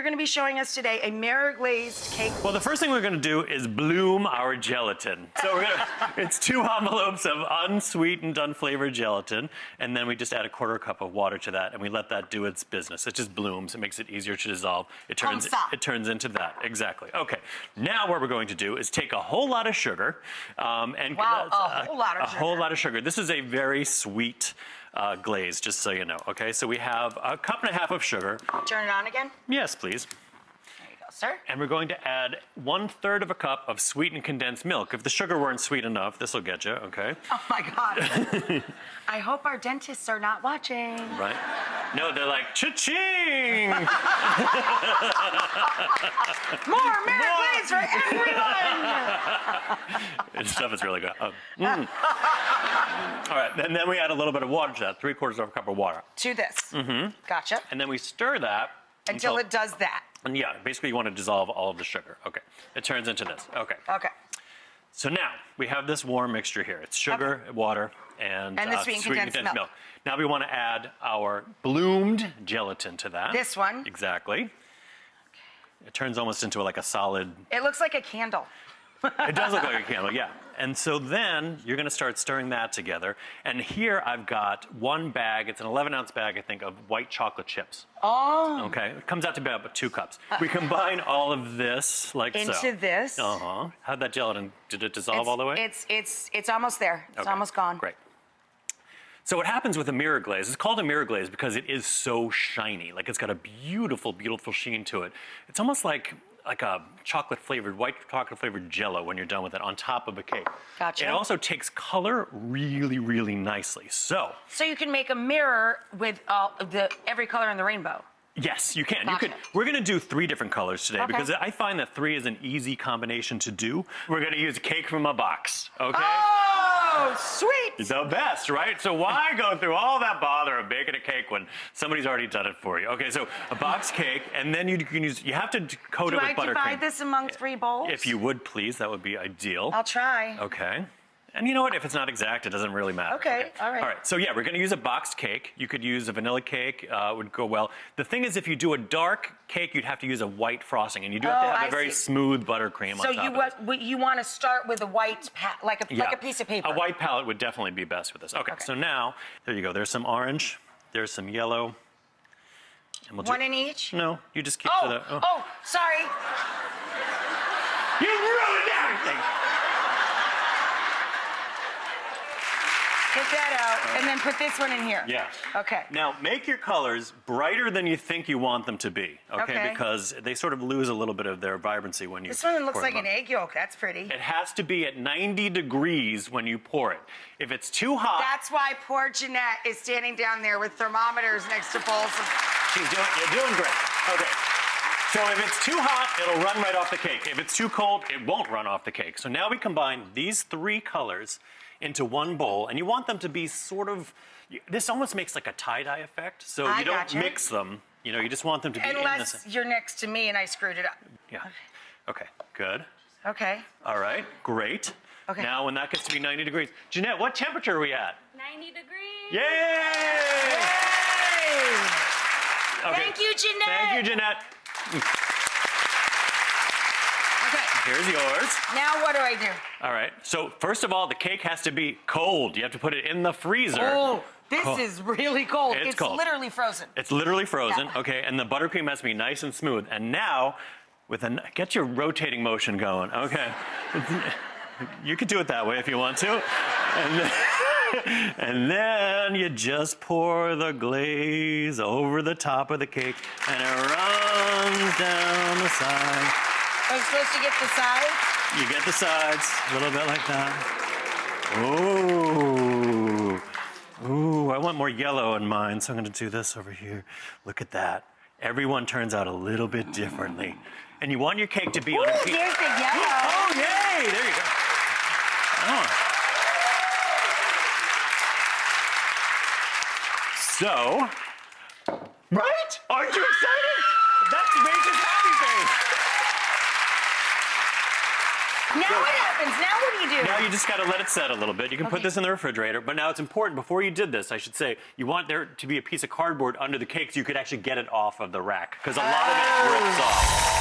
going to be showing us today a mirror glazed cake. Well, the first thing we're going to do is bloom our gelatin. So it's 2 envelopes of unsweetened, unflavored gelatin, and then we just add a 1/4 cup of water to that, and we let that do its business. It just blooms. It makes it easier to dissolve. It turns into that. Exactly. Okay. Now what we're going to do is take a whole lot of sugar. And wow, a whole lot of sugar. A whole lot of sugar. This is a very sweet glaze, just so you know. Okay, so we have a 1.5 cups of sugar. Turn it on again? Yes, please. There you go, sir. And we're going to add 1/3 of a cup of sweetened condensed milk. If the sugar weren't sweet enough, this will get you, okay? Oh my God. I hope our dentists are not watching. Right? No, they're like, cha-ching! More mirror glaze for everyone! This stuff is really good. All right, and then we add a little bit of water to that, 3/4 of a cup of water. To this. Mm-hmm. Gotcha. And then we stir that. Until it does that. And yeah, basically you want to dissolve all of the sugar. Okay, it turns into this. Okay. Okay. So now we have this warm mixture here. It's sugar, water, and the sweetened condensed milk. Now we want to add our bloomed gelatin to that. This one? Exactly. Okay. It turns almost into like a solid. It looks like a candle. It does look like a candle, yeah. And so then you're going to start stirring that together. And here I've got 1 bag, it's an 11-ounce bag, I think, of white chocolate chips. Oh. Okay, it comes out to about 2 cups. We combine all of this like into so. This. Uh-huh. How'd that gelatin, did it dissolve all the way? It's almost there. It's almost gone. Great. So what happens with a mirror glaze, it's called a mirror glaze because it is so shiny. Like it's got a beautiful, beautiful sheen to it. It's almost like a white chocolate flavored Jello when you're done with it on top of a cake. Gotcha. It also takes color really, really nicely. So you can make a mirror with every color in the rainbow. Yes, you can. Gotcha. We're going to do 3 different colors today because I find that 3 is an easy combination to do. We're going to use cake from a box, okay? Oh, sweet! The best, right? So why go through all that bother of baking a cake when somebody's already done it for you? Okay, so a box cake, and then you can use, you have to coat it with buttercream. Do I divide this among 3 bowls? If you would, please, that would be ideal. I'll try. Okay. And you know what? If it's not exact, it doesn't really matter. Okay, all right. All right, so yeah, we're gonna use a boxed cake. You could use a vanilla cake, would go well. The thing is, if you do a dark cake, you'd have to use a white frosting, and you do have to have a very smooth buttercream on top of it. So you want to start with a white, like a piece of paper. A white palette would definitely be best with this. Okay, so now, there you go. There's some orange, there's some yellow. And we'll 1 in each? No, you just keep to the... Oh, sorry. You ruined everything! Get that out, and then put this one in here. Yeah. Okay. Now, make your colors brighter than you think you want them to be, okay? Because they sort of lose a little bit of their vibrancy when you This one looks like an egg yolk. That's pretty. It has to be at 90 degrees when you pour it. If it's too hot... That's why poor Jeanette is standing down there with thermometers next to bowls of... You're doing great. Okay. So if it's too hot, it'll run right off the cake. If it's too cold, it won't run off the cake. So now we combine these 3 colors into 1 bowl, and you want them to be sort of, this almost makes like a tie-dye effect, so you don't mix them, you just want them to be Unless you're next to me and I screwed it up. Yeah. Okay, good. Okay. All right, great. Okay. Now when that gets to be 90 degrees, Jeanette, what temperature are we at? 90 degrees. Yay! Okay. Thank you, Jeanette. Thank you, Jeanette. Here's yours. Now what do I do? All right. So first of all, the cake has to be cold. You have to put it in the freezer. Oh, this is really cold. It's cold. Literally frozen. It's literally frozen. Yeah. Okay. And the buttercream has to be nice and smooth. And now, get your rotating motion going. Okay. You could do it that way if you want to. And then you just pour the glaze over the top of the cake, and it runs down the side. Are you supposed to get the sides? You get the sides, a little bit like that. Ooh. Ooh, I want more yellow in mine, so I'm gonna do this over here. Look at that. Everyone turns out a little bit differently. And you want your cake to be on a piece. There's the yellow. Oh, yay! There you go. Oh. So, right? Aren't you excited? That's Rachel's happy face. Now what? happens? Now what do you do? Now you just got to let it set a little bit. You can put this in the refrigerator, but now it's important, before you did this, I should say, you want there to be a piece of cardboard under the cake so you could actually get it off of the rack, because a lot of it rips off.